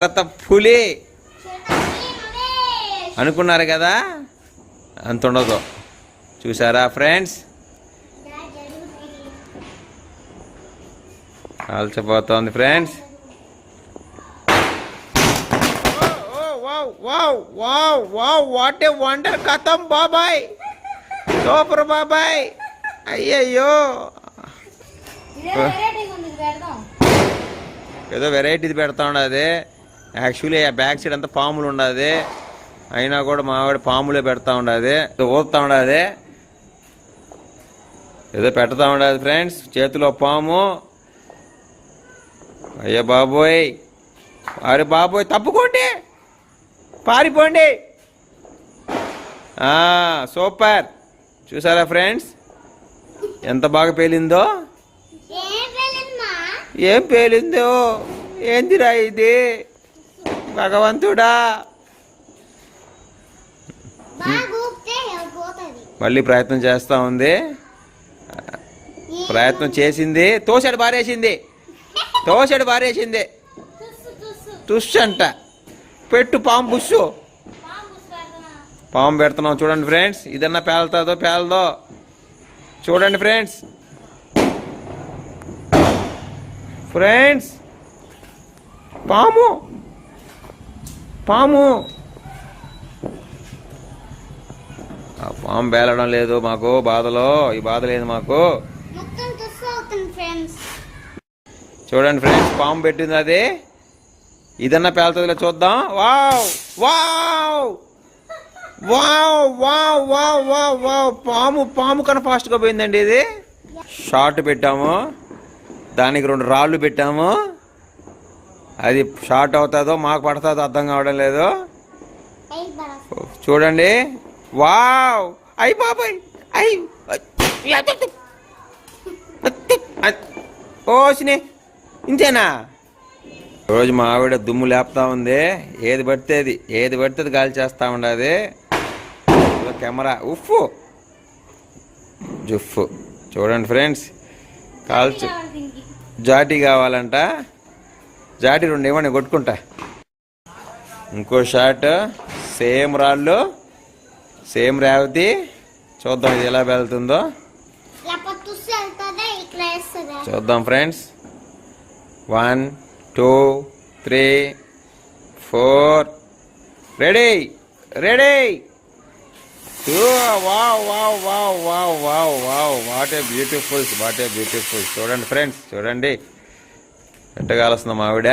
పులి అనుకున్నారు కదా, అంత ఉండదు. చూసారా ఫ్రెండ్స్, కాల్చిపోతుంది ఫ్రెండ్స్. వాట్ ఏ వండర్ కథం బాబాయ్, సూపర్ బాబాయ్. అయ్యయ్యో, ఏదో వెరైటీది పెడతా ఉండదు. యాక్చువల్లీ ఆ బ్యాక్ సైడ్ అంతా పాములు ఉండదు, అయినా కూడా మావాడి పాములే పెడతా ఉండదు, ఊదుతా ఉండదు, ఏదో పెడతా ఉండదు ఫ్రెండ్స్. చేతిలో పాము. అయ్యో బాబోయ్, అరే బాబోయ్, తప్పుకోండి, పారిపోండి. సూపర్. చూసారా ఫ్రెండ్స్, ఎంత బాగా పేలిందో. ఏం పేలిందో, ఏందిరా ఇది, భగవంతుడా. మళ్ళీ ప్రయత్నం చేస్తా ఉంది, ప్రయత్నం చేసింది, తోసాడు బారేసింది, తోసాడు బారేసింది. తుష్ అంట, పెట్టు పాము బుస్సు. పాము పెడుతున్నాం చూడండి ఫ్రెండ్స్, ఇదన్నా పేలుతుందో పేలదో చూడండి ఫ్రెండ్స్. ఫ్రెండ్స్, పాము పాము ఆ పాము పేలడం లేదు మాకు, బాధలో ఈ బాధ లేదు మాకు. చూడండి ఫ్రెండ్స్, పాము పెట్టింది అది, ఇదన్నా పేలుతుందిలే చూద్దాం. Wow wow wow wow wow wow wow, పాము పాము కన్నా ఫాస్ట్గా పోయిందండి ఇది. షార్ట్ పెట్టాము, దానికి 2 రాళ్ళు పెట్టాము, అది షార్ట్ అవుతుందో మాకు పడుతుందో అర్థం కావడం లేదు. చూడండి, వావ్, అయ్యి బాబాయ్, అయ్యి ఓసిని, ఇంతేనా. రోజు మా ఆవిడ దుమ్ము లేపుతా ఉంది, ఏది పడితే అది గాలి చేస్తూ ఉండదు. కెమెరా ఉఫ్ జుఫ్. చూడండి ఫ్రెండ్స్, కాల్చు. జాటి కావాలంట, జాటి 2 ఇవ్వండి, కొట్టుకుంటా. ఇంకో షాట్, సేమ్ రాళ్ళు, సేమ్ రేవతి. చూద్దాం ఇది ఎలా వెళ్తుందో చూద్దాం friends. 1 2 3 4 ready ready. Wow wow wow wow wow wow, what a beautiful, what a beautiful. చూడండి ఫ్రెండ్స్, చూడండి ఎంత కాలుస్తుందో మావిడ.